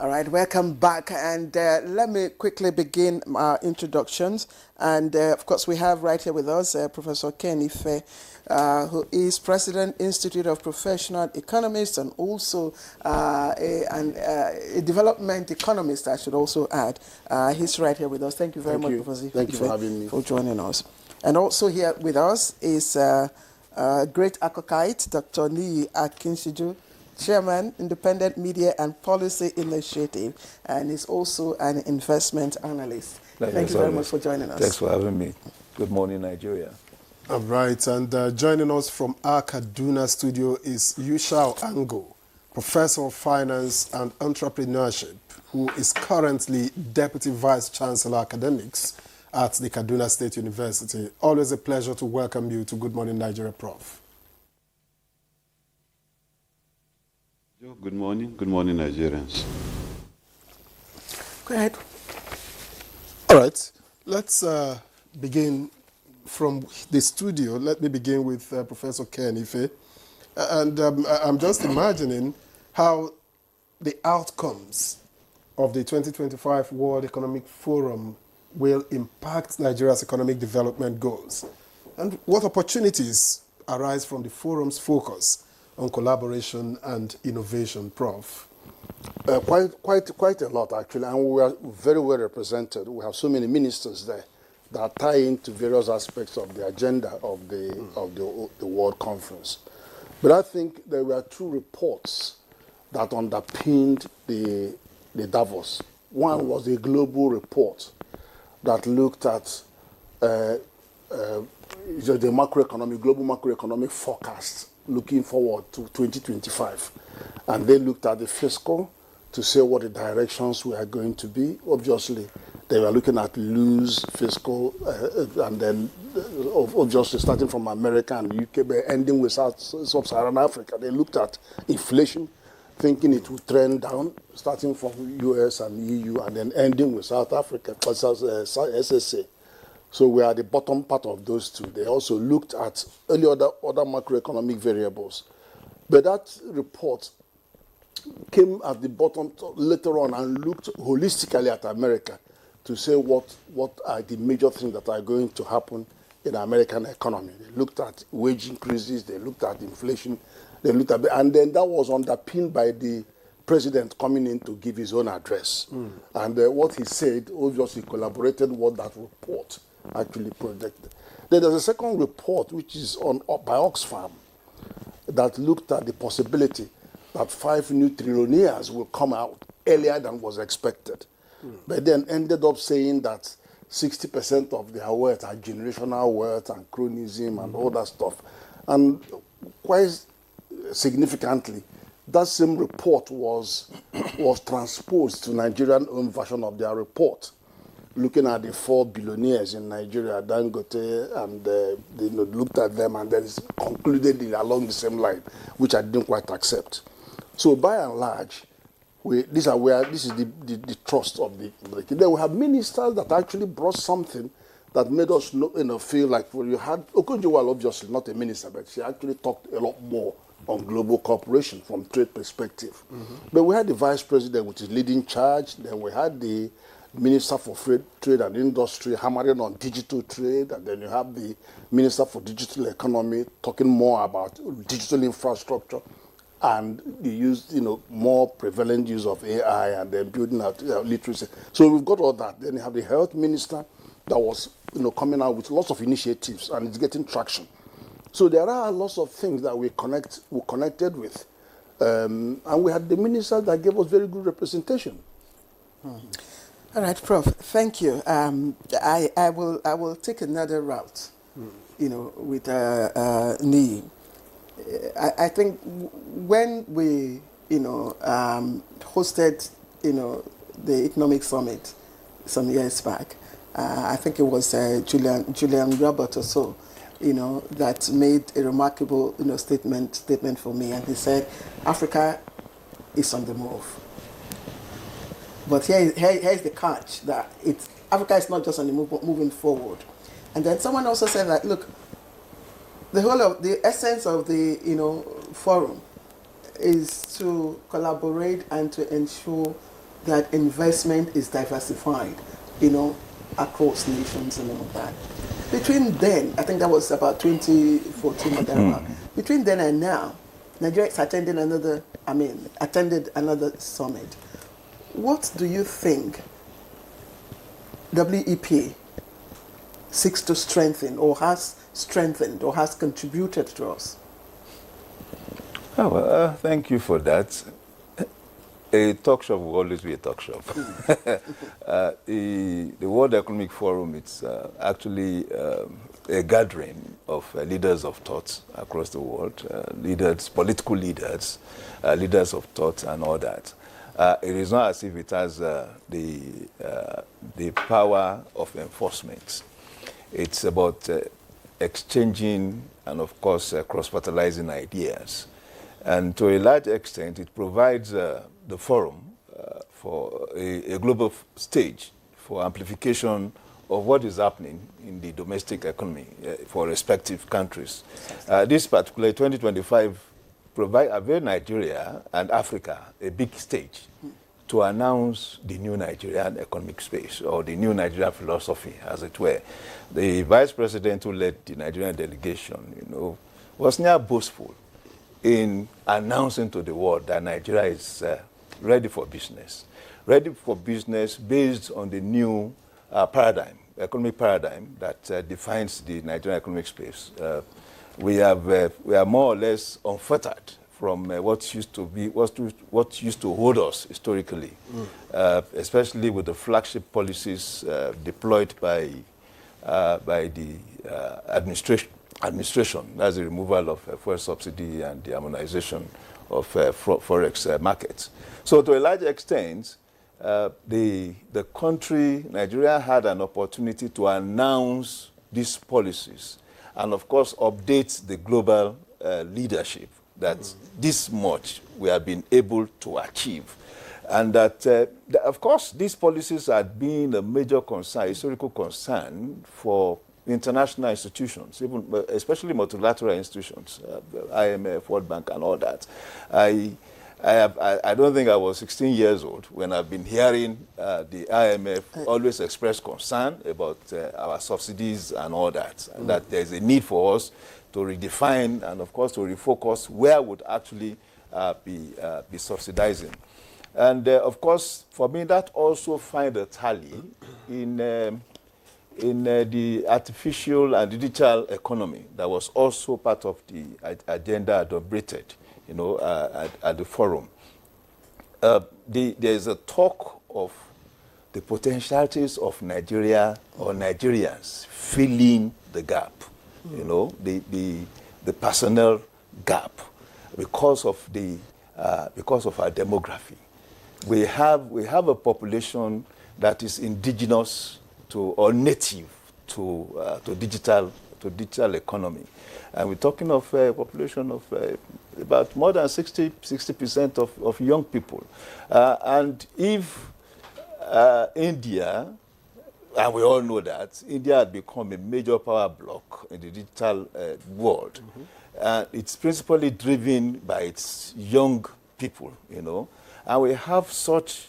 All right, welcome back. And let me quickly begin our introductions. And of course, we have right here with us Professor Ken Ife, who is President, Institute of Professional Economists, and also a development economist, I should also add. He's right here with us. Thank you very much, Professor Ife. Thank you for having me. For joining us. And also here with us is great Akokite, Dr. Niyi Akinshiju, Chairman, Independent Media and Policy Initiative, and is also an investment analyst. Thank you very much for joining us. Thanks for having me. Good morning, Nigeria. All right, and joining us from our Kaduna studio is Yushao Ango, Professor of Finance and Entrepreneurship, who is currently Deputy Vice Chancellor Academics at the Kaduna State University. Always a pleasure to welcome you to Good Morning Nigeria, Prof. Good morning, Nigerians. Go ahead. All right, let's begin from the studio. Let me begin with Professor Ken Ife. And I'm just imagining how the outcomes of the 2025 World Economic Forum will impact Nigeria's economic development goals, and what opportunities arise from the forum's focus on collaboration and innovation, Prof. Quite a lot, actually, and we are very well represented. We have so many ministers there that tie into various aspects of the agenda of the World Conference. But I think there were two reports that underpinned the Davos. One was a global report that looked at the global macroeconomic forecast looking forward to 2025. And they looked at the fiscal to say what the directions were going to be. Obviously, they were looking at loose fiscal, and then obviously starting from America and UK, but ending with Sub-Saharan Africa. They looked at inflation, thinking it would trend down, starting from US and EU, and then ending with South Africa, SSA. So we are at the bottom part of those two. They also looked at early other macroeconomic variables. But that report came at the bottom later on and looked holistically at America to say what are the major things that are going to happen in the American economy. They looked at wage increases, they looked at inflation, they looked at, and then that was underpinned by the president coming in to give his own address. And what he said obviously collaborated with that report actually projected. Then there's a second report which is by Oxfam that looked at the possibility that 5 new trillionaires will come out earlier than was expected. But then ended up saying that 60% of their wealth are generational wealth and cronyism and all that stuff. And quite significantly, that same report was transposed to Nigerian own version of their report, looking at the 4 billionaires in Nigeria, Dangote, and they looked at them and then concluded along the same line, which I didn't quite accept. So by and large, this is the trust of the. Then we have ministers that actually brought something that made us feel like, well, you had Okonjo-Iweala, obviously not a minister, but she actually talked a lot more on global cooperation from trade perspective. But we had the vice president, which is leading charge. Then we had the Minister for Trade and Industry hammering on digital trade, and then you have the Minister for Digital Economy talking more about digital infrastructure and the use, more prevalent use of AI, and then building out literacy. So we've got all that. Then you have the Health Minister that was, coming out with lots of initiatives, and it's getting traction. So there are lots of things that we connected with, and we had the minister that gave us very good representation. All right, Prof. Thank you. I will take another route, with Niyi. I think when we, hosted, the economic summit some years back, I think it was Julian Robert or so, that made a remarkable, statement for me, and he said, Africa is on the move. But here's the catch, that Africa is not just on the move, but moving forward. And then someone also said that, look, the essence of the forum is to collaborate and to ensure that investment is diversified, across nations and all that. Between then, I think that was about 2014 or thereabout. Between then and now, Nigeria attended another summit. What do you think WEP seeks to strengthen, or has strengthened, or has contributed to us? Oh, well, thank you for that. A talk shop will always be a talk shop. The World Economic Forum, it's actually a gathering of leaders of thought across the world, leaders, political leaders, leaders of thought and all that. It is not as if it has the power of enforcement. It's about exchanging and, of course, cross-fertilizing ideas. And to a large extent, it provides the forum for a global stage for amplification of what is happening in the domestic economy for respective countries. This particular 2025 avail Nigeria and Africa a big stage to announce the new Nigerian economic space, or the new Nigerian philosophy, as it were. The vice president who led the Nigerian delegation, was near boastful in announcing to the world that Nigeria is ready for business based on the new economic paradigm that defines the Nigerian economic space. We are more or less unfettered from what used to hold us historically, especially with the flagship policies deployed by the administration. That's the removal of fuel subsidy and the harmonization of forex markets. So to a large extent, the country, Nigeria, had an opportunity to announce these policies and, of course, update the global leadership that this much we have been able to achieve. And that, of course, these policies had been a major concern, historical concern for international institutions, especially multilateral institutions, IMF, World Bank, and all that. I don't think I was 16 years old when I've been hearing the IMF always express concern about our subsidies and all that, and that there's a need for us to redefine and, of course, to refocus where would actually be subsidizing. And, of course, for me, that also find a tally in the artificial and digital economy that was also part of the agenda adopted, at the forum. There's a talk of the potentialities of Nigeria or Nigerians filling the gap, the personnel gap because of our demography. We have a population that is indigenous to or native to digital economy, and we're talking of a population of about more than 60% of young people, and if India, and we all know that India had become a major power bloc in the digital world, it's principally driven by its young people, and we have such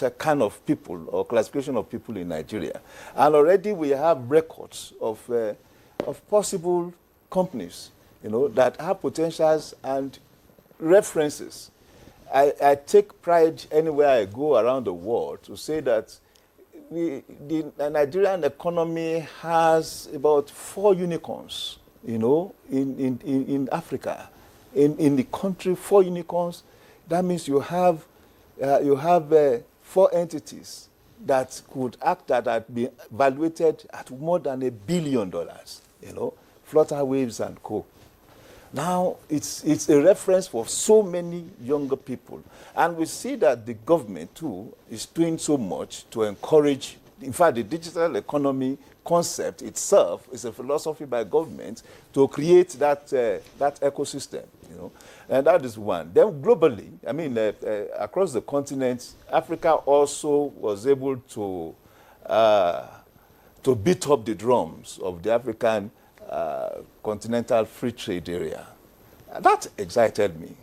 a kind of people or classification of people in Nigeria. And already we have records of possible companies, that have potentials and references. I take pride anywhere I go around the world to say that the Nigerian economy has about 4 unicorns, in Africa. In the country, 4 unicorns. That means you have 4 entities that could act that had been valuated at more than $1 billion, Flutterwaves and co. Now, it's a reference for so many younger people. And we see that the government, too, is doing so much to encourage. In fact, the digital economy concept itself is a philosophy by government to create that ecosystem, and that is one. Then globally, across the continent, Africa also was able to beat up the drums of the African continental free trade area. And that excited me.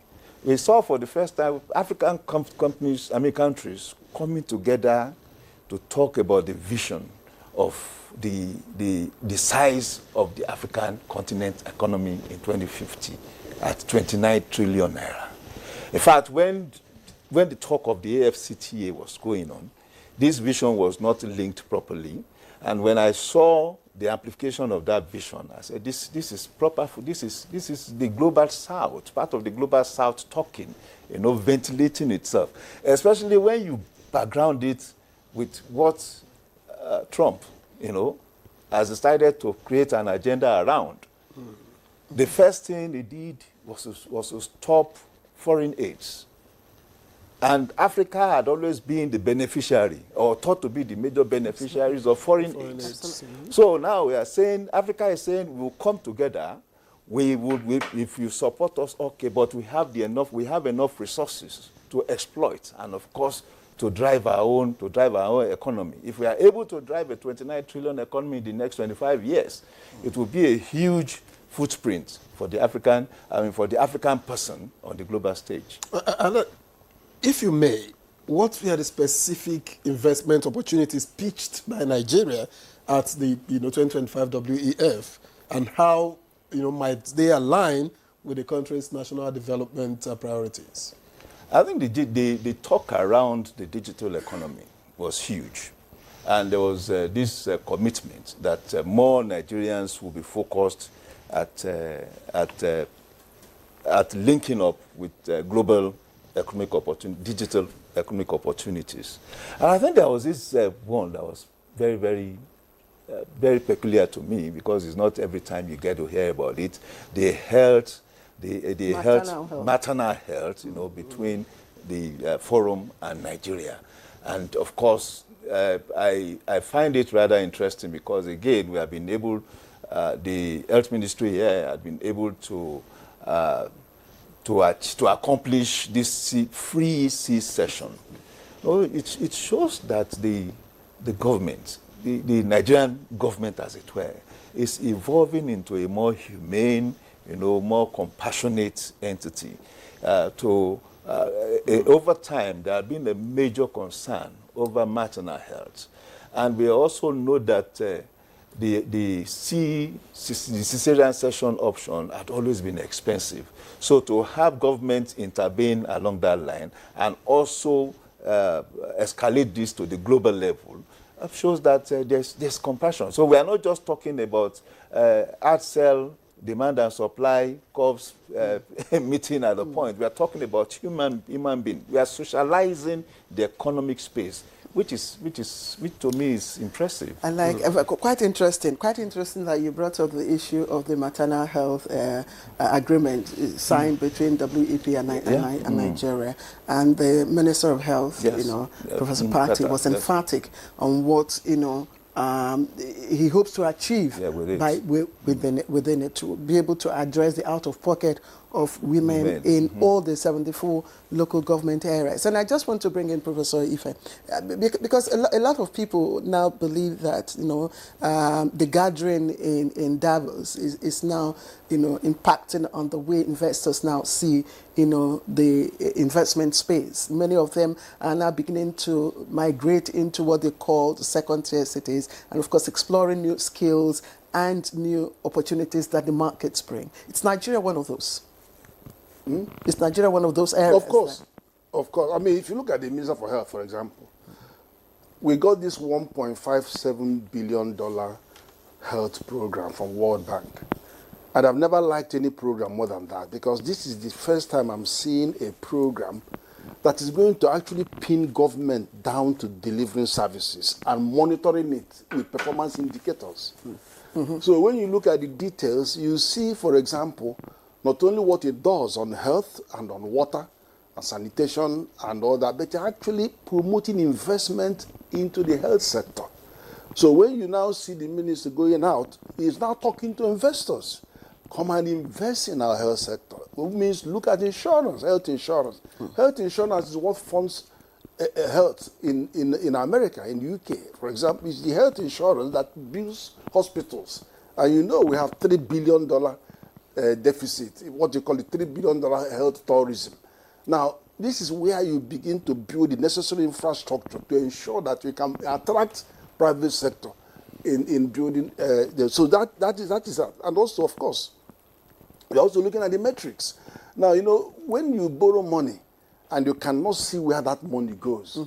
we saw for the first time African countries coming together to talk about the vision of the size of the African continent economy in 2050 at 29 trillion naira. In fact, when the talk of the AFCTA was going on, this vision was not linked properly. And when I saw the amplification of that vision, I said, this is proper. This is the global South, part of the global South talking, ventilating itself. Especially when you background it with what Trump, has decided to create an agenda around. The first thing he did was to stop foreign aids. And Africa had always been the beneficiary, or thought to be the major beneficiaries of foreign aid. So now we are saying, Africa is saying, we will come together. If you support us, okay, but we have enough resources to exploit, and of course, to drive our own economy. If we are able to drive a 29 trillion economy in the next 25 years, it will be a huge footprint for the African person on the global stage. If you may, what were the specific investment opportunities pitched by Nigeria at the 2025 WEF, and how might they align with the country's national development priorities? I think the talk around the digital economy was huge, and there was this commitment that more Nigerians will be focused at linking up with global digital economic opportunities. And I think there was this one that was very, very, very peculiar to me, because it's not every time you get to hear about it. The maternal health, between the forum and Nigeria. And of course, I find it rather interesting because, again, we have been able, the health ministry here had been able to accomplish this free C-session. It shows that the government, the Nigerian government, as it were, is evolving into a more humane, more compassionate entity. Over time, there had been a major concern over maternal health. And we also know that the cesarean section option had always been expensive. So to have government intervene along that line and also escalate this to the global level shows that there's compassion. So we are not just talking about hard sell, demand and supply curves meeting at a point. We are talking about human being. We are socializing the economic space, which to me is impressive. And quite interesting that you brought up the issue of the maternal health agreement signed between WEP and Nigeria. And the Minister of Health, Professor Patti, was emphatic on what, he hopes to achieve within it, to be able to address the out-of-pocket of women in all the 74 local government areas. And I just want to bring in Professor Ife, because a lot of people now believe that, the gathering in Davos is now, impacting on the way investors now see, the investment space. Many of them are now beginning to migrate into what they call the second-tier cities, and of course exploring new skills and new opportunities that the markets bring. Is Nigeria one of those? Is Nigeria one of those areas? Of course. I mean, if you look at the Minister for Health, for example, we got this $1.57 billion health program from World Bank. And I've never liked any program more than that, because this is the first time I'm seeing a program that is going to actually pin government down to delivering services and monitoring it with performance indicators. So when you look at the details, you see, for example, not only what it does on health and on water and sanitation and all that, but actually promoting investment into the health sector. So when you now see the minister going out, he's now talking to investors. Come and invest in our health sector. Which means look at insurance, health insurance. Health insurance is what funds health in America, in the UK. For example, it's the health insurance that builds hospitals. And we have $3 billion deficit, what you call it, $3 billion health tourism. Now, this is where you begin to build the necessary infrastructure to ensure that we can attract private sector in building. So that is, and also, of course, we're also looking at the metrics. Now, when you borrow money and you cannot see where that money goes,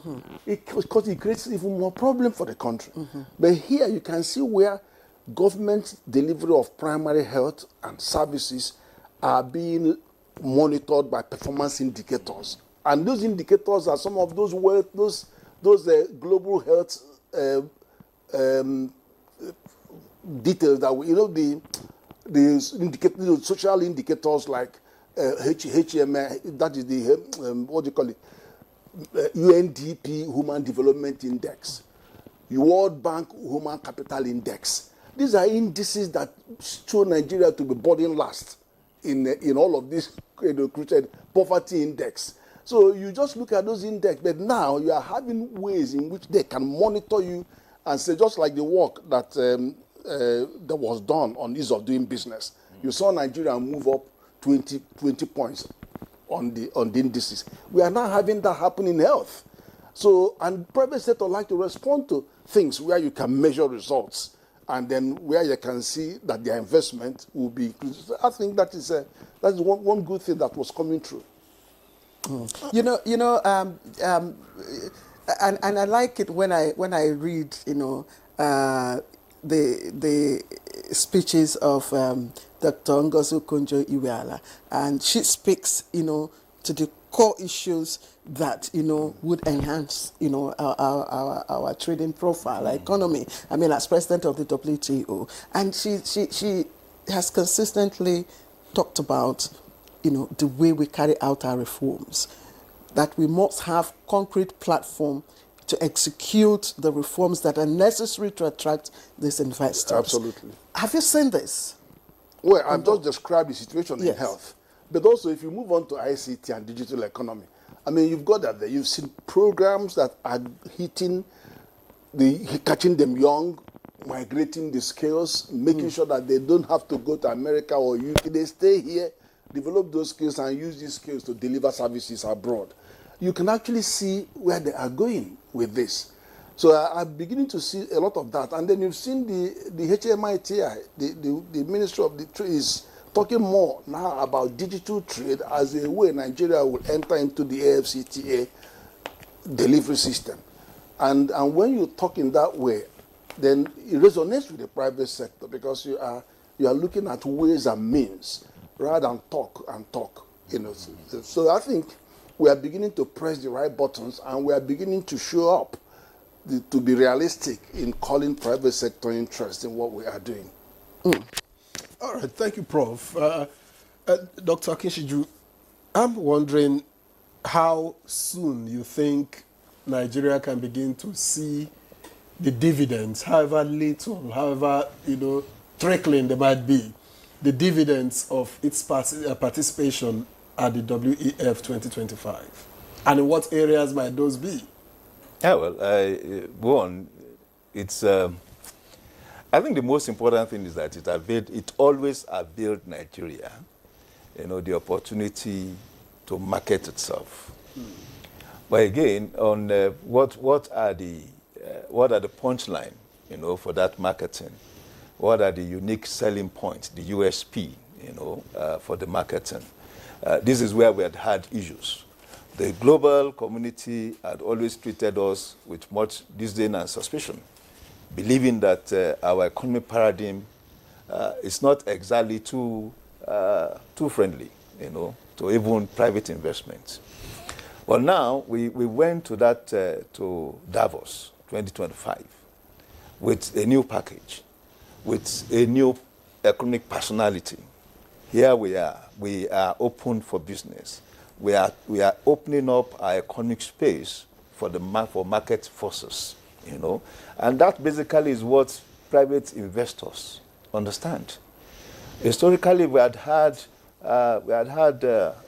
it creates even more problem for the country. But here you can see where government delivery of primary health and services are being monitored by performance indicators. And those indicators are some of those global health details that the social indicators like HMN, that is the what do you call it, UNDP Human Development Index, World Bank Human Capital Index. These are indices that show Nigeria to be boarding last in all of these created poverty index. So you just look at those index, but now you are having ways in which they can monitor you and say, just like the work that that was done on ease of doing business. You saw Nigeria move up 20 points on the indices. We are now having that happen in health. So, and private sector like to respond to things where you can measure results and then where you can see that their investment will be increased. I think that is one good thing that was coming through. And I like it when I read, the speeches of Dr. Ngozi Okonjo-Iweala, and she speaks, to the core issues that would enhance our trading profile, our economy. I mean, as president of the WTO, and she has consistently talked about the way we carry out our reforms, that we must have concrete platform to execute the reforms that are necessary to attract these investors. Absolutely. Have you seen this? Well, I've just described the situation in Yes. health. But also, if you move on to ICT and digital economy, I mean, you've got that there. You've seen programs that are catching them young, migrating the skills, making sure that they don't have to go to America or UK. They stay here, develop those skills, and use these skills to deliver services abroad. You can actually see where they are going with this. So I'm beginning to see a lot of that. And then you've seen the HMITI, the Ministry of the Trade is talking more now about digital trade as a way Nigeria will enter into the AFCTA delivery system. And when you talk in that way, then it resonates with the private sector because you are looking at ways and means rather than talk and talk. So I think we are beginning to press the right buttons and we are beginning to show up to be realistic in calling private sector interest in what we are doing. All right, thank you, Prof. Dr. Akinshiju, I'm wondering how soon you think Nigeria can begin to see the dividends, however little, however trickling they might be, the dividends of its participation at the WEF 2025, and in what areas might those be? Yeah, well, one, it's. I think the most important thing is that it always availed Nigeria, the opportunity to market itself. But again, on what are the punchline, for that marketing? What are the unique selling points, the USP, for the marketing? This is where we had issues. The global community had always treated us with much disdain and suspicion, believing that our economic paradigm is not exactly too friendly, to even private investment. Well, now we went to to Davos 2025 with a new package, with a new economic personality. Here we are open for business. We are opening up our economic space for market forces, and that basically is what private investors understand. Historically, we had had a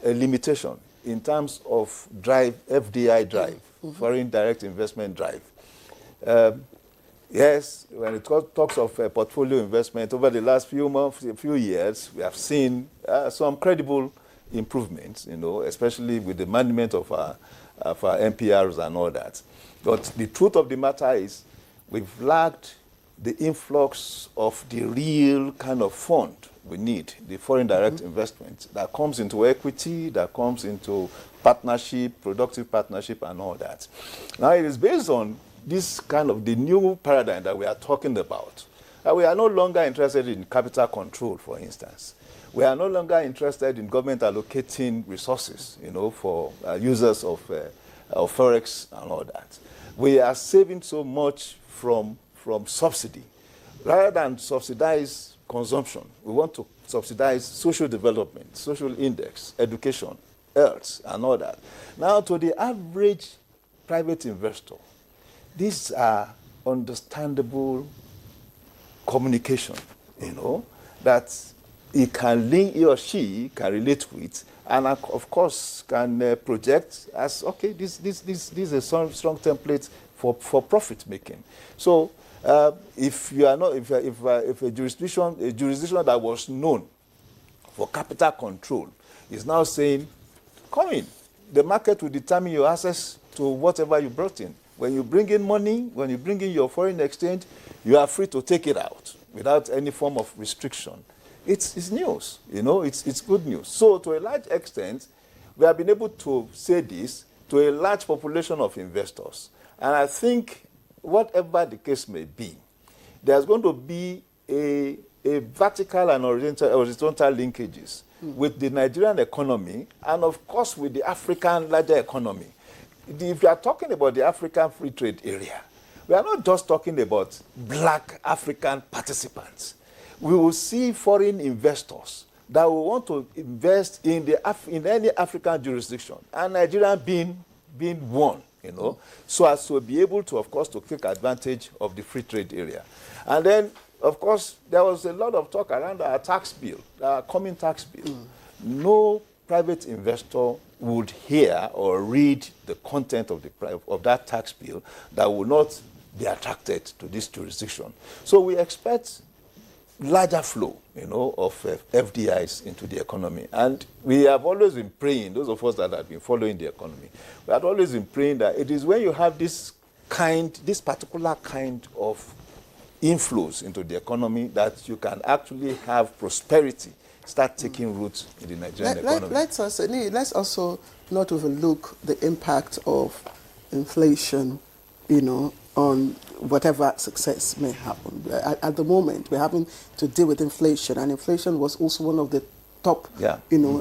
limitation in terms of FDI drive, foreign direct investment drive. Yes, when it talks of portfolio investment over the last few years, we have seen some credible improvements, especially with the management of our NPRs and all that. But the truth of the matter is we've lacked the influx of the real kind of fund we need, the foreign direct investment that comes into equity, that comes into partnership, productive partnership and all that. Now it is based on this kind of the new paradigm that we are talking about. We are no longer interested in capital control, for instance. We are no longer interested in government allocating resources, for users of forex and all that. We are saving so much from subsidy. Rather than subsidize consumption, we want to subsidize social development, social index, education, health, and all that. Now, to the average private investor, these are understandable communication, that he or she can relate with, and of course can project as, okay, this is a strong template for profit making. So if you are not, if a jurisdiction that was known for capital control is now saying, come in, the market will determine your access to whatever you brought in. When you bring in money, when you bring in your foreign exchange, you are free to take it out without any form of restriction. It's news, it's good news. So to a large extent, we have been able to say this to a large population of investors. And I think whatever the case may be, there's going to be a vertical and horizontal linkages with the Nigerian economy and of course with the African larger economy. If you are talking about the African free trade area, we are not just talking about black African participants. We will see foreign investors that will want to invest in any African jurisdiction, and Nigeria being one, so as to be able to, of course, to take advantage of the free trade area. And then, of course, there was a lot of talk around our tax bill, our coming tax bill. No private investor would hear or read the content of that tax bill that will not be attracted to this jurisdiction. So we expect larger flow, of FDIs into the economy. And we have always been praying, those of us that have been following the economy, we have always been praying that it is when you have this particular kind of inflows into the economy that you can actually have prosperity start taking roots in the Nigerian economy. Let's also not overlook the impact of inflation, on whatever success may happen. At the moment, we're having to deal with inflation, and inflation was also one of the top,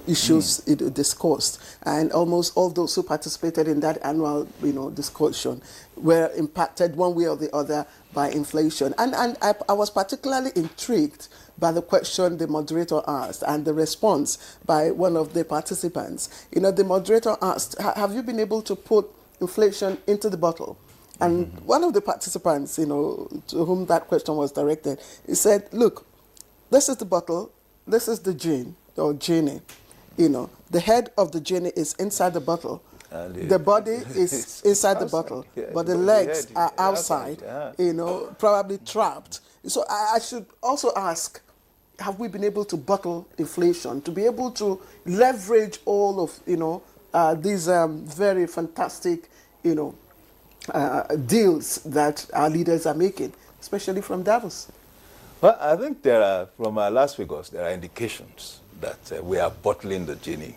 issues discussed. And almost all those who participated in that annual, discussion were impacted one way or the other by inflation. And I was particularly intrigued by the question the moderator asked and the response by one of the participants. The moderator asked, have you been able to put inflation into the bottle? And one of the participants, to whom that question was directed, he said, look, this is the bottle, this is the gin, or genie. The head of the genie is inside the bottle. The body is inside the bottle, but the legs are outside, probably trapped. So I should also ask, have we been able to bottle inflation, to be able to leverage all of, these very fantastic, deals that our leaders are making, especially from Davos? Well, I think from our last figures, there are indications that we are bottling the genie,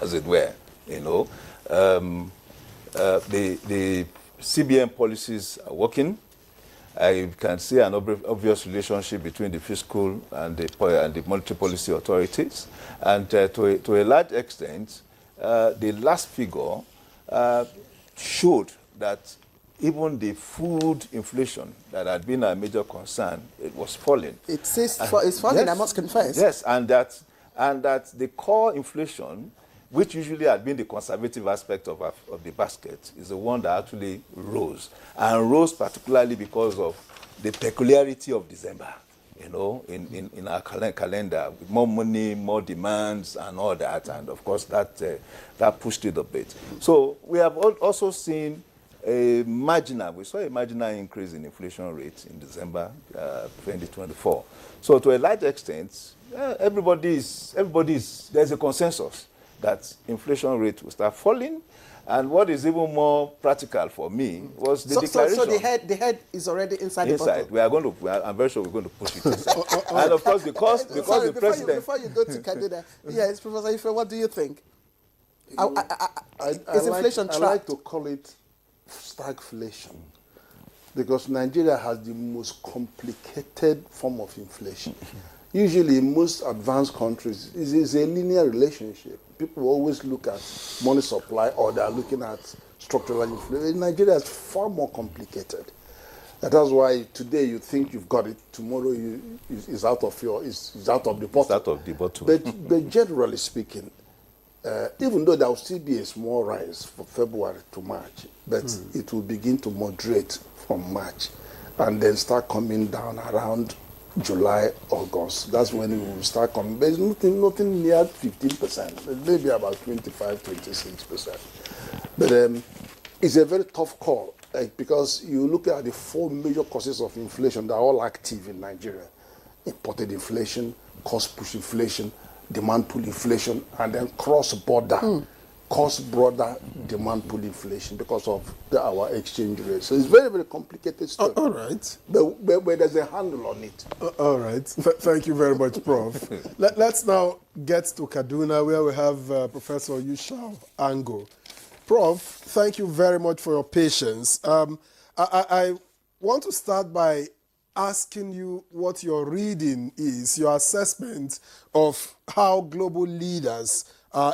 as it were. The CBN policies are working. I can see an obvious relationship between the fiscal and the monetary policy authorities. And to a large extent, the last figure showed that even the food inflation that had been a major concern, it was falling. It's falling, yes, I must confess. Yes, and that the core inflation, which usually had been the conservative aspect of the basket, is the one that actually rose. And rose particularly because of the peculiarity of December, in our calendar, with more money, more demands, and all that. And of course, that pushed it a bit. So we have also seen we saw a marginal increase in inflation rate in December 2024. So to a large extent, there's a consensus that inflation rate will start falling. And what is even more practical for me was the declaration. So the head is already inside the bottle. I'm very sure we're going to push it inside. And of course, because the president. Before you go to Kaduna, yes, Professor Ife, what do you think? Is inflation trapped? I like to call it stagflation, because Nigeria has the most complicated form of inflation. Usually, in most advanced countries, it's a linear relationship. People always look at money supply, or they're looking at structural inflation. In Nigeria, it's far more complicated. And that's why today you think you've got it, tomorrow it's out of the bottle. It's out of the bottle. But generally speaking, even though there will still be a small rise from February to March, but it will begin to moderate from March and then start coming down around July, August. That's when it will start coming. There's nothing near 15%, maybe about 25, 26%. But it's a very tough call, because you look at the 4 major causes of inflation that are all active in Nigeria: imported inflation, cost push inflation, demand pull inflation, and then cross-border demand pull inflation because of our exchange rate. So it's very, very complicated stuff. All right. But there's a handle on it. All right. Thank you very much, Prof. Let's now get to Kaduna, where we have Professor Yushau Ango. Prof, thank you very much for your patience. I want to start by asking you what your reading is, your assessment of how global leaders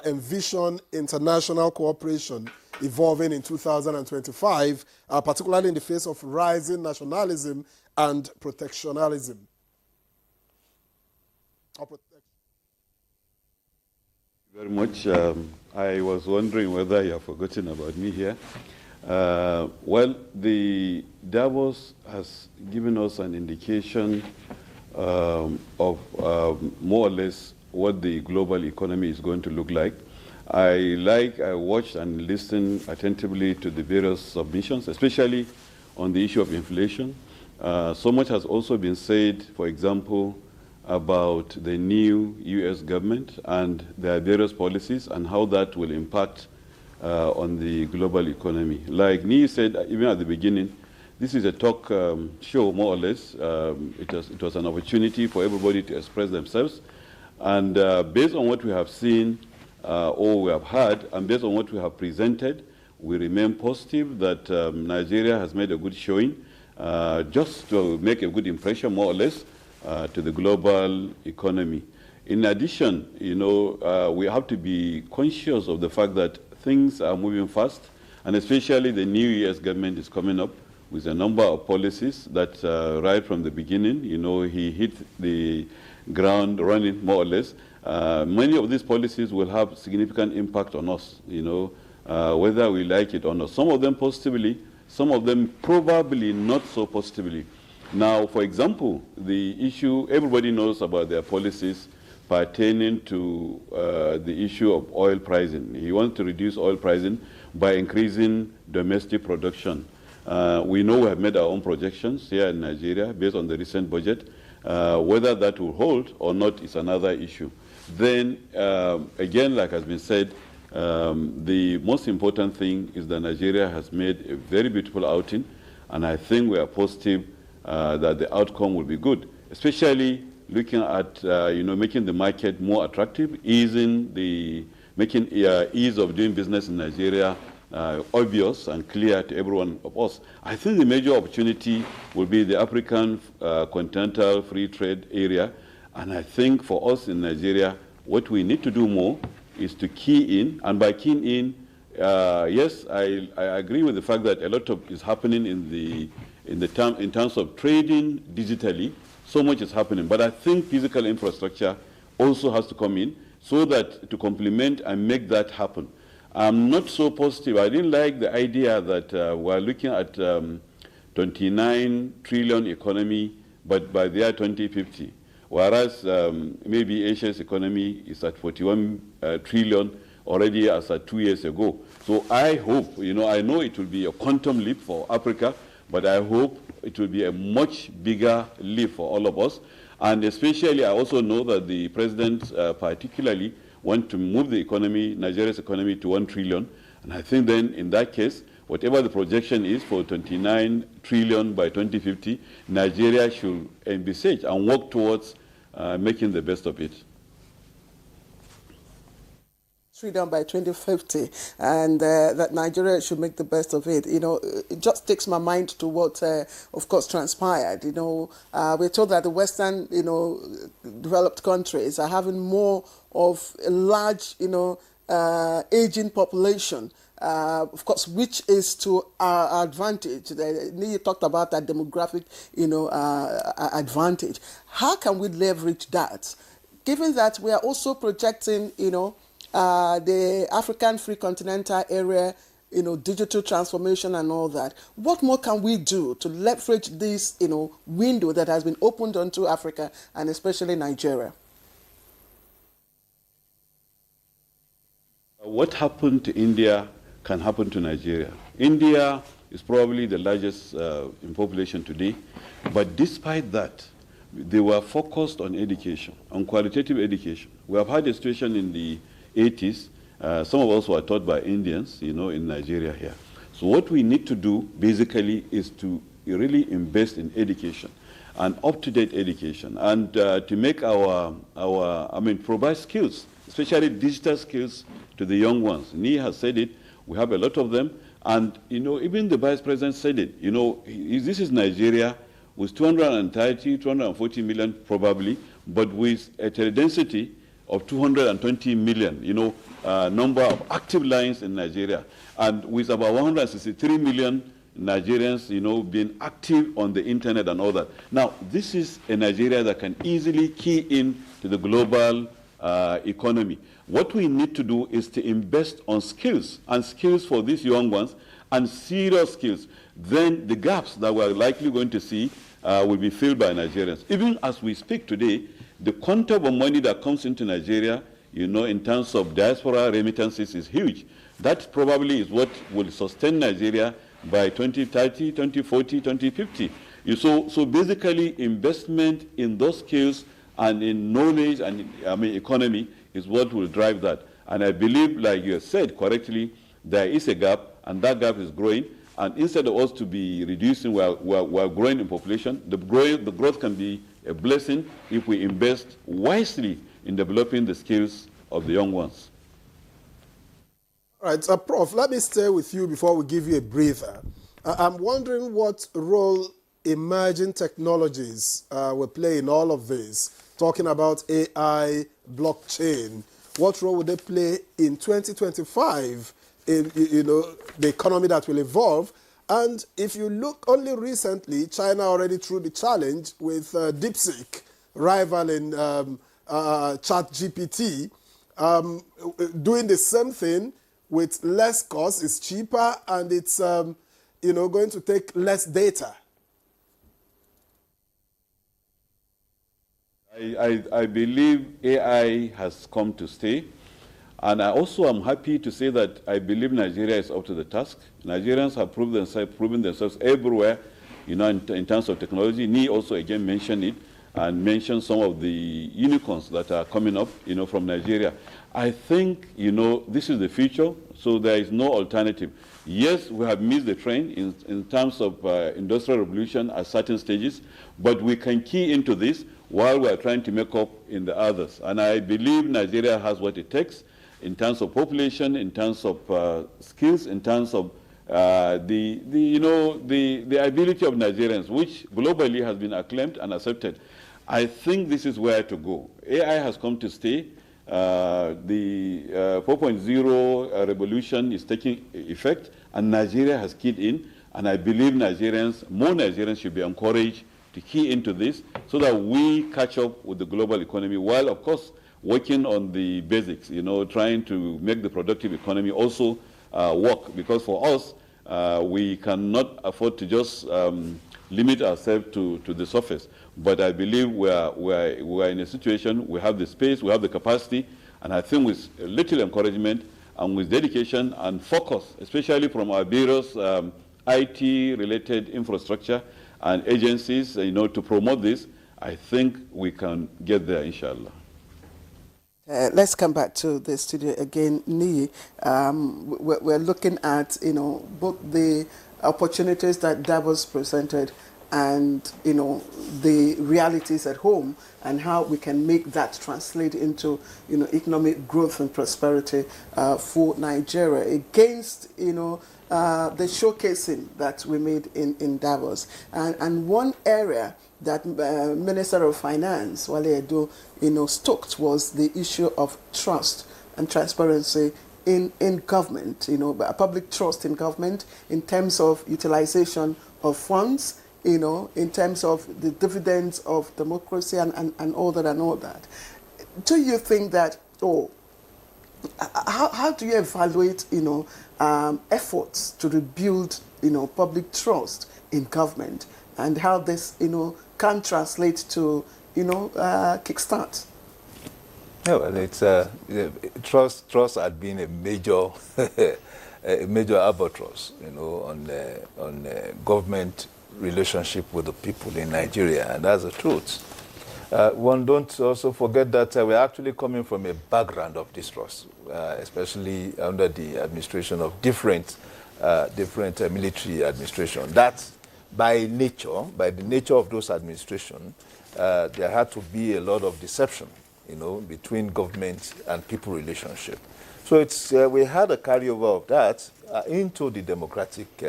envision international cooperation evolving in 2025, particularly in the face of rising nationalism and protectionism. Very much. I was wondering whether you have forgotten about me here. Well, the Davos has given us an indication of more or less what the global economy is going to look like. I watched and listened attentively to the various submissions, especially on the issue of inflation. So much has also been said, for example, about the new U.S. government and their various policies and how that will impact on the global economy. Like Nii said, even at the beginning, this is a talk show, more or less. It was an opportunity for everybody to express themselves. And based on what we have seen or we have heard, and based on what we have presented, we remain positive that Nigeria has made a good showing, just to make a good impression, more or less, to the global economy. In addition, we have to be conscious of the fact that things are moving fast, and especially the new U.S. government is coming up with a number of policies that right from the beginning, he hit the ground running, more or less. Many of these policies will have significant impact on us, whether we like it or not. Some of them positively, some of them probably not so positively. Now, for example, the issue, everybody knows about their policies pertaining to the issue of oil pricing. He wants to reduce oil pricing by increasing domestic production. We know we have made our own projections here in Nigeria based on the recent budget. Whether that will hold or not is another issue. Then, again, like has been said, the most important thing is that Nigeria has made a very beautiful outing, and I think we are positive that the outcome will be good, especially looking at making the market more attractive, making ease of doing business in Nigeria obvious and clear to everyone of us. I think the major opportunity will be the African continental free trade area, and I think for us in Nigeria, what we need to do more is to key in, and by keying in, yes, I agree with the fact that a lot of is happening in terms of trading digitally. So much is happening, but I think physical infrastructure also has to come in so that to complement and make that happen. I'm not so positive. I didn't like the idea that we're looking at 29 trillion economy, but by the year 2050, whereas maybe Asia's economy is at 41 trillion already as at 2 years ago. So I hope, I know it will be a quantum leap for Africa, but I hope it will be a much bigger leap for all of us. And especially, I also know that the president particularly want to move the economy, Nigeria's economy, to 1 trillion. And I think then, in that case, whatever the projection is for 29 trillion by 2050, Nigeria should envisage and work towards making the best of it. Trillion by 2050, and that Nigeria should make the best of it. It just takes my mind to what, of course, transpired. We're told that the Western, developed countries are having more of a large, aging population. Of course, which is to our advantage. You talked about that demographic, advantage. How can we leverage that, given that we are also projecting, the African free continental area, digital transformation and all that? What more can we do to leverage this, window that has been opened onto Africa and especially Nigeria? What happened to India can happen to Nigeria. India is probably the largest in population today, but despite that, they were focused on education, on qualitative education. We have had a situation in the 80s. Some of us were taught by Indians, in Nigeria here. So what we need to do, basically, is to really invest in education, and up-to-date education, and to make provide skills, especially digital skills, to the young ones. Ni has said it. We have a lot of them. And, even the Vice President said it. This is Nigeria with 230, 240 million probably, but with a teledensity of 220 million, number of active lines in Nigeria, and with about 163 million Nigerians, being active on the internet and all that. Now, this is a Nigeria that can easily key in to the global economy. What we need to do is to invest on skills, and skills for these young ones, and serious skills. Then the gaps that we're likely going to see will be filled by Nigerians. Even as we speak today, the quantum of money that comes into Nigeria, in terms of diaspora remittances is huge. That probably is what will sustain Nigeria by 2030, 2040, 2050. So basically, investment in those skills and in knowledge and economy is what will drive that. And I believe, like you said correctly, there is a gap, and that gap is growing. And instead of us to be reducing, we're growing in population. The growth can be a blessing if we invest wisely in developing the skills of the young ones. All right, Prof, let me stay with you before we give you a breather. I'm wondering what role emerging technologies will play in all of this. Talking about AI, blockchain, what role will they play in 2025 in the economy that will evolve? And if you look only recently, China already threw the challenge with DeepSeek rivaling ChatGPT, doing the same thing with less cost. It's cheaper, and it's going to take less data. I believe AI has come to stay. And I also am happy to say that I believe Nigeria is up to the task. Nigerians have proven themselves everywhere, in terms of technology. Ni also again mentioned it, and mentioned some of the unicorns that are coming up, from Nigeria. I think, this is the future, so there is no alternative. Yes, we have missed the train in terms of industrial revolution at certain stages, but we can key into this while we are trying to make up in the others. And I believe Nigeria has what it takes in terms of population, in terms of skills, in terms of the ability of Nigerians, which globally has been acclaimed and accepted. I think this is where to go. AI has come to stay. The 4.0 revolution is taking effect, and Nigeria has keyed in. And I believe more Nigerians should be encouraged to key into this so that we catch up with the global economy, while, of course, working on the basics, trying to make the productive economy also work. Because for us, we cannot afford to just limit ourselves to the surface. But I believe we are in a situation, we have the space, we have the capacity, and I think with a little encouragement and with dedication and focus, especially from our various IT-related infrastructure and agencies, to promote this, I think we can get there, inshallah. Let's come back to the studio again, Nii. We're looking at, both the opportunities that Davos presented and, the realities at home and how we can make that translate into, economic growth and prosperity for Nigeria against, the showcasing that we made in Davos. And one area that Minister of Finance, Wale Edo, stoked was the issue of trust and transparency in government, public trust in government in terms of utilization of funds, in terms of the dividends of democracy and all that. Do you think that, how do you evaluate, efforts to rebuild, public trust in government and how this, can translate to, kickstart? Yeah, well, it's trust had been a major albatross, on government relationship with the people in Nigeria, and that's the truth. One don't also forget that we're actually coming from a background of distrust, especially under the administration of different military administration. That by the nature of those administrations, there had to be a lot of deception, between government and people relationship. So it's we had a carryover of that into the democratic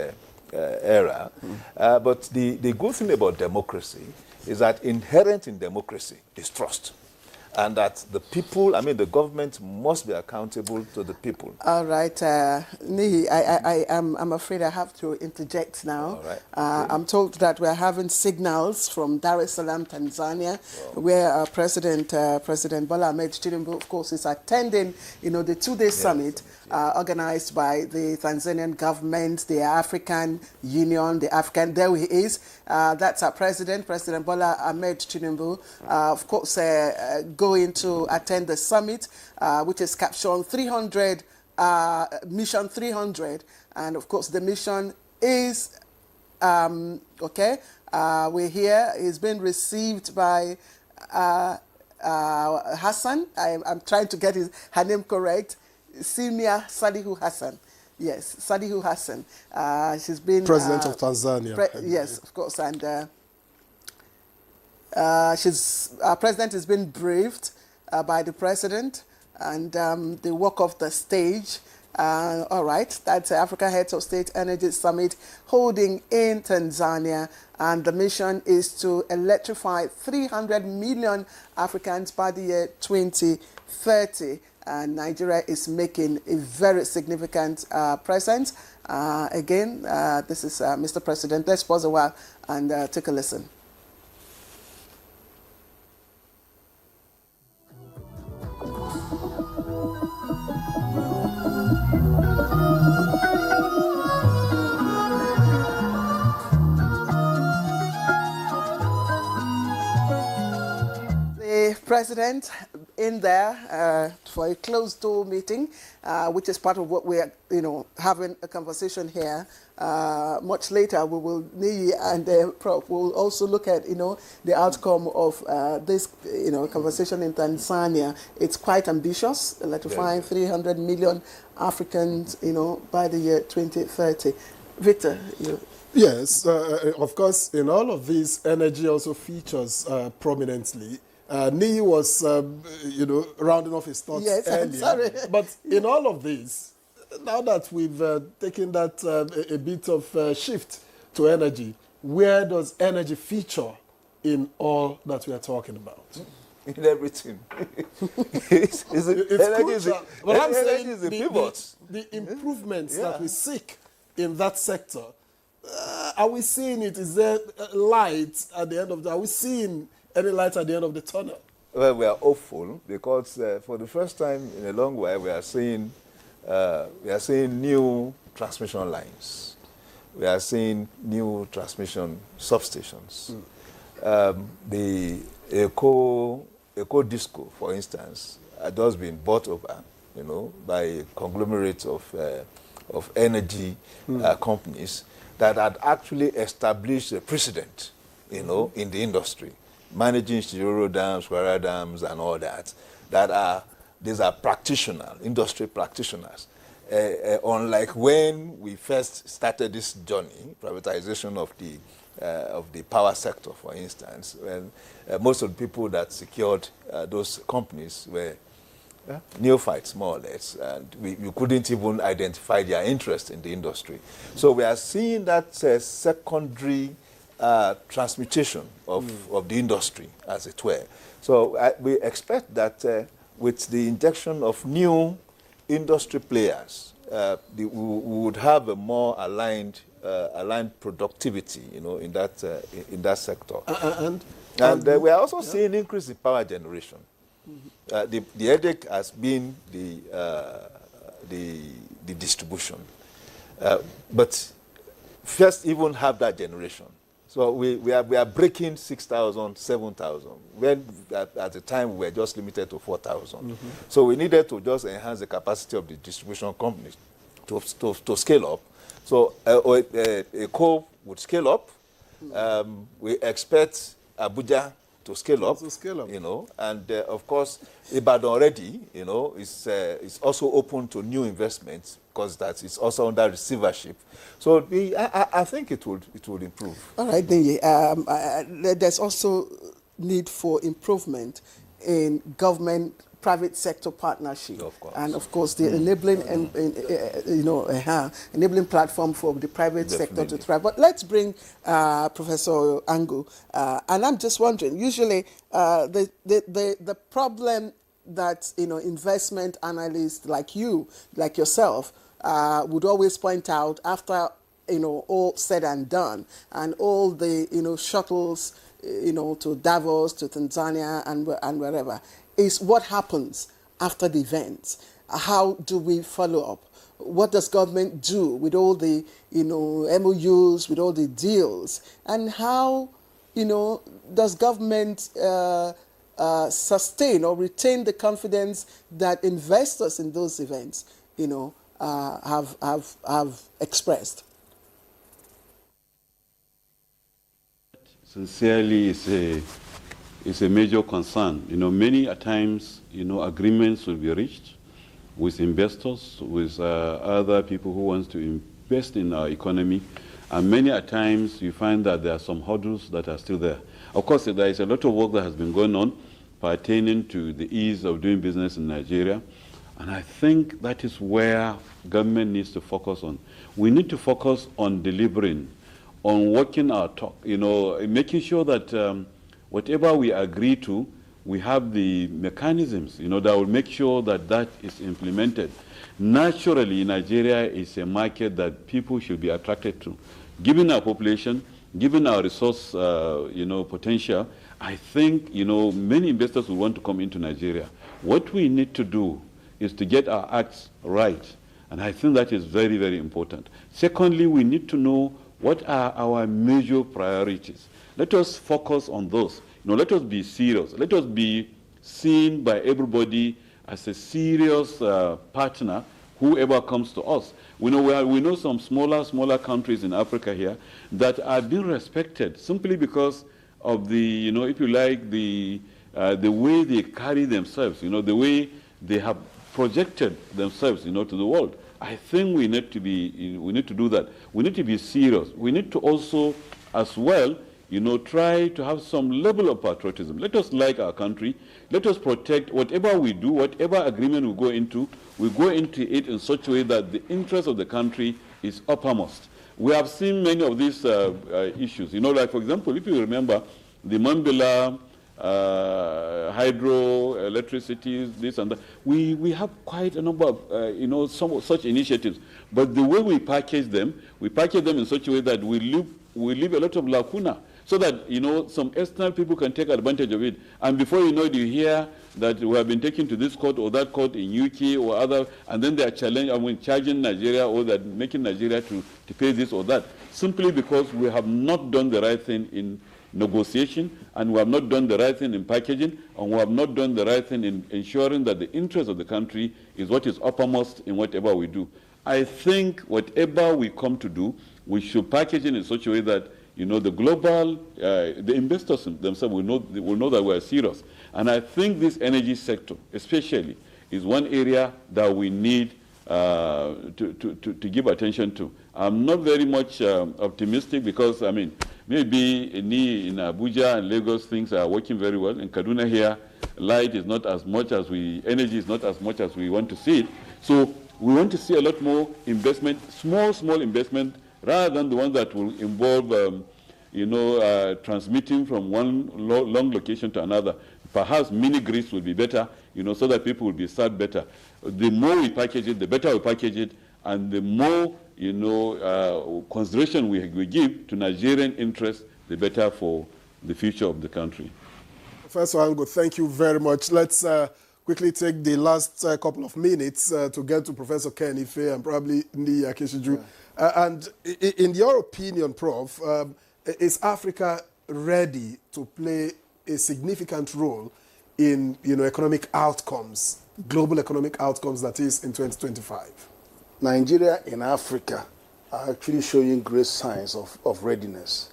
era. But the good thing about democracy is that inherent in democracy is trust. And that the people, the government must be accountable to the people. All right, Nii, I'm afraid I have to interject now. All right. I'm told that we're having signals from Dar es Salaam, Tanzania, where President Bola Ahmed Tinubu, of course, is attending, the two-day summit organized by the Tanzanian government, the African Union, there he is. That's our President Bola Ahmed Tinubu, of course, going to attend the summit, which is captioned 300, Mission 300. And of course, the mission is, we're here. He's been received by Hassan. I'm trying to get her name correct. Simia Salihu Hassan. Yes, Salihu Hassan. She's been President of Tanzania. Yes, of course. And our president has been briefed by the president, and they walk off the stage. All right, that's the Africa Heads of State Energy Summit holding in Tanzania, and the mission is to electrify 300 million Africans by the year 2030. And Nigeria is making a very significant presence. Again, this is Mr. President. Let's pause a while and take a listen. The president in there for a closed-door meeting, which is part of what we're, having a conversation here. Much later, we will, Nii and Prof, will also look at, the outcome of this, conversation in Tanzania. It's quite ambitious, electrifying 300 million Africans, by the year 2030. Victor, you... Yes, of course, in all of these, energy also features prominently. Nii was, rounding off his thoughts earlier. I'm sorry. But in all of this, now that we've taken that a bit of shift to energy, where does energy feature in all that we are talking about? In everything. It's crucial. But I'm saying is the pivot. The improvements that we seek in that sector, are we seeing it? Is there light at the end of the... Are we seeing any light at the end of the tunnel? Well, we are hopeful because for the first time in a long while, we are seeing new transmission lines. We are seeing new transmission substations. The Eco Disco, for instance, had just been bought over by a conglomerate of energy companies that had actually established a precedent, in the industry, managing Shiroro dams, Kwara dams, and all that. These are industry practitioners. Unlike when we first started this journey, privatization of the power sector, for instance, when most of the people that secured those companies were neophytes, more or less, and you couldn't even identify their interest in the industry. So we are seeing that secondary transmutation of the industry, as it were. So we expect that with the injection of new industry players, we would have a more aligned productivity, in that sector. And we are also seeing increase in power generation. The headache has been the distribution, but first even have that generation. So we are breaking 6,000, 7,000. When at the time we were just limited to 4,000. So we needed to just enhance the capacity of the distribution companies to scale up. So a coal would scale up. We expect Abuja to scale up, and of course, Ibadan already, is also open to new investments because that is also under receivership. So I think it would improve. All right, then there's also need for improvement in government-private sector partnership, and of course the enabling, enabling platform for the private sector to thrive. But let's bring Professor Angu, and I'm just wondering. Usually, the problem that investment analysts like yourself, would always point out after all said and done, and all the shuttles to Davos, to Tanzania, and wherever, is what happens after the event. How do we follow up? What does government do with all the MOUs, with all the deals, and how does government sustain or retain the confidence that investors in those events have expressed? Sincerely, it's a major concern. Many a times, agreements will be reached with investors, with other people who want to invest in our economy, and many a times you find that there are some hurdles that are still there. Of course, there is a lot of work that has been going on pertaining to the ease of doing business in Nigeria, and I think that is where government needs to focus on. We need to focus on delivering, on working our talk, making sure that whatever we agree to, we have the mechanisms, that will make sure that that is implemented. Naturally, Nigeria is a market that people should be attracted to. Given our population, given our resource, potential, I think, many investors will want to come into Nigeria. What we need to do is to get our acts right, and I think that is very, very important. Secondly, we need to know what are our major priorities. Let us focus on those. Let us be serious. Let us be seen by everybody as a serious partner, whoever comes to us. We know some smaller countries in Africa here that are being respected simply because of the, if you like, the way they carry themselves, the way they have projected themselves, to the world. I think we need to do that. We need to be serious. We need to also, as well, try to have some level of patriotism. Let us like our country. Let us protect whatever we do, whatever agreement we go into it in such a way that the interest of the country is uppermost. We have seen many of these issues. Like, for example, if you remember, the Mambila hydroelectricity, this and that. We have quite a number of some such initiatives. But the way we package them in such a way that we leave a lot of lacuna, so that some external people can take advantage of it. And before you know it, you hear that we have been taken to this court or that court in UK or other, and then they are charging Nigeria, or that making Nigeria to pay this or that, simply because we have not done the right thing negotiation, and we have not done the right thing in packaging, and we have not done the right thing in ensuring that the interest of the country is what is uppermost in whatever we do. I think whatever we come to do, we should package it in such a way that the global, the investors themselves will know that we are serious. And I think this energy sector, especially, is one area that we need to give attention to. I'm not very much optimistic because, maybe in Abuja and Lagos things are working very well. In Kaduna here, light is not as much as energy is not as much as we want to see it. So we want to see a lot more investment, small investment, rather than the ones that will involve, transmitting from one long location to another. Perhaps mini grids will be better, so that people will be served better. The more we package it, the better we package it, and the more, consideration we give to Nigerian interests, the better for the future of the country. Professor Ango, thank you very much. Let's quickly take the last couple of minutes to get to Professor Ken Ife and probably Ndi Akeshiju. And in your opinion, Prof, is Africa ready to play a significant role in economic outcomes, global economic outcomes, that is, in 2025? Nigeria and Africa are actually showing great signs of readiness.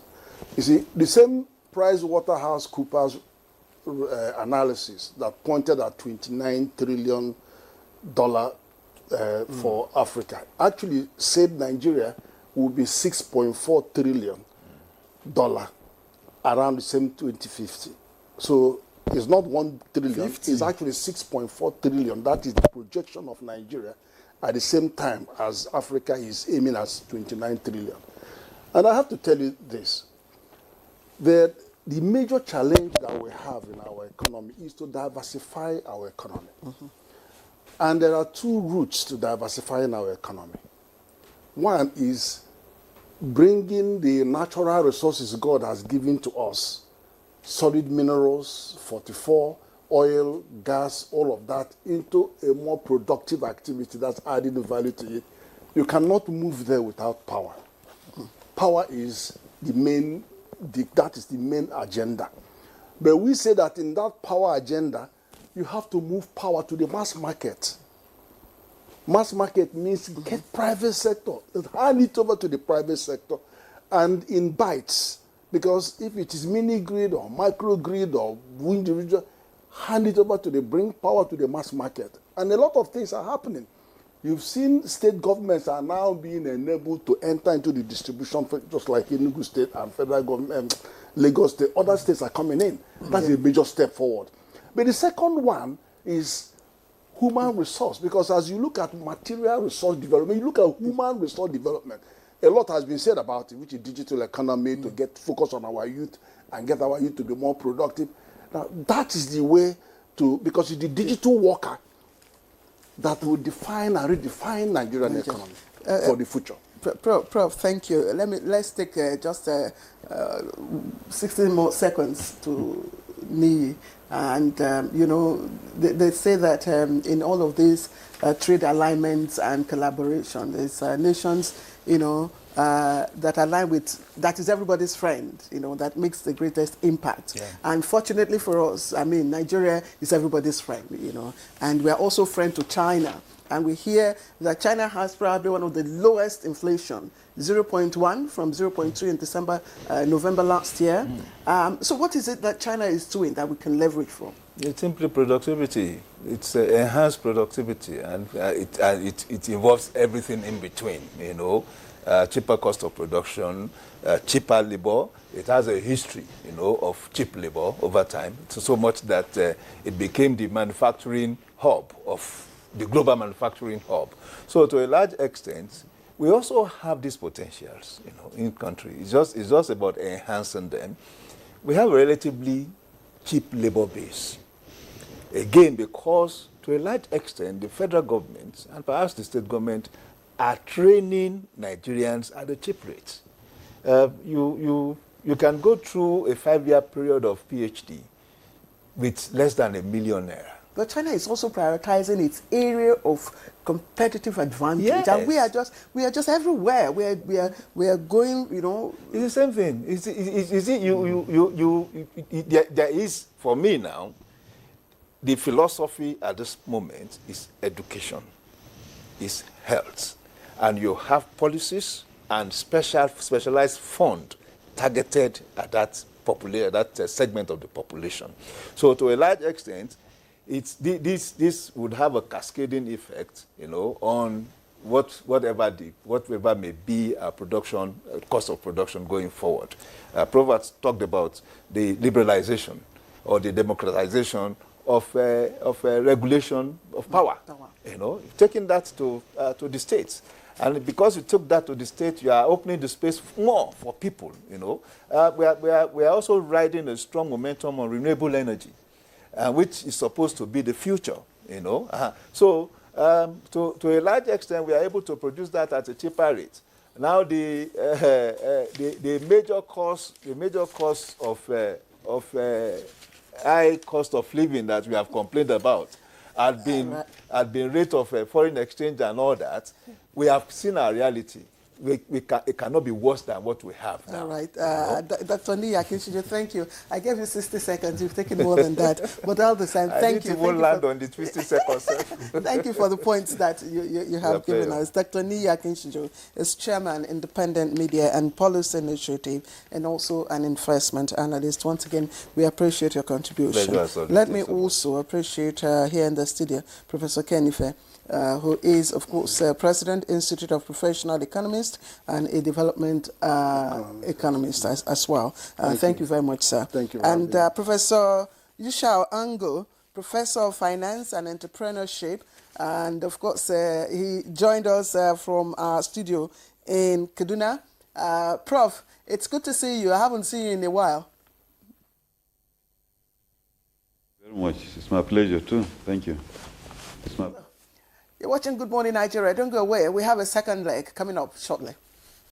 You see, the same PricewaterhouseCoopers analysis that pointed at $29 trillion for Africa actually said Nigeria will be $6.4 trillion around the same 2050. So it's not 1 trillion, 50. It's actually 6.4 trillion. That is the projection of Nigeria at the same time as Africa is aiming at 29 trillion. And I have to tell you this, that the major challenge that we have in our economy is to diversify our economy. And there are two routes to diversifying our economy. One is bringing the natural resources God has given to us, solid minerals, 44, oil, gas, all of that, into a more productive activity that's adding value to it. You cannot move there without power. Power is the main agenda. But we say that in that power agenda, you have to move power to the mass market. Mass market means get private sector, hand it over to the private sector, and in bites. Because if it is mini grid or micro grid or individual, hand it over bring power to the mass market. And a lot of things are happening. You've seen state governments are now being enabled to enter into the distribution, just like Enugu State and federal government, Lagos State. Other states are coming in. That's a major step forward. But the second one is human resource, because as you look at material resource development, you look at human resource development, a lot has been said about it, which is digital economy, to get focus on our youth and get our youth to be more productive. Now, that is the way to, because it's the digital worker that will define and redefine Nigerian economy for the future. Prof, thank you. Let's take just 16 more seconds to me. And, they say that in all of these trade alignments and collaboration, there's nations, that align with, that is everybody's friend, that makes the greatest impact. Yeah. And fortunately for us, Nigeria is everybody's friend, and we're also friend to China. And we hear that China has probably one of the lowest inflation, 0.1 from 0.2 in November last year. So what is it that China is doing that we can leverage from? It's simply productivity. It's enhanced productivity, and it involves everything in between, cheaper cost of production, cheaper labor. It has a history, of cheap labor over time, so much that it became the manufacturing hub of the global manufacturing hub. So to a large extent, we also have these potentials, in country. It's just about enhancing them. We have a relatively cheap labor base. Again, because to a large extent, the federal government and perhaps the state government are training Nigerians at a cheap rate. You can go through a 5-year period of PhD with less than $1 million naira. but China is also prioritizing its area of competitive advantage, Yes. and we are just everywhere. We are going, you know. It's the same thing. There is, for me now, the philosophy at this moment is education, is health, and you have policies and specialized fund targeted at that segment of the population. So to a large extent, this would have a cascading effect, you know, on whatever may be our production, cost of production going forward. Proverbs talked about the liberalization or the democratization of regulation of power. You know, taking that to the states. And because you took that to the state, you are opening the space more for people, you know. We are also riding a strong momentum on renewable energy, which is supposed to be the future, you know. So to a large extent, we are able to produce that at a cheaper rate. Now the major cause of high cost of living that we have complained about had been rate of foreign exchange and all that. We have seen our reality. It cannot be worse than what we have now. All right. Dr. Niyakinshiju, thank you. I gave you 60 seconds. You've taken more than that. But all the time, thank you. I won't land on the 50 seconds. Thank you for the points that you have given us. Dr. Niyakinshiju is Chairman, Independent Media and Policy Initiative, and also an investment analyst. Once again, we appreciate your contribution. Let me also appreciate here in the studio, Professor Ken Ife, who is, of course, President, Institute of Professional Economists and a development economist as well. Thank you very much, sir. Thank you. And Professor Yushao Ango, Professor of Finance and Entrepreneurship, and of course, he joined us from our studio in Kaduna. Prof, it's good to see you. I haven't seen you in a while. Very much. It's my pleasure too. Thank you. It's my You're watching Good Morning Nigeria. Don't go away. We have a second leg coming up shortly.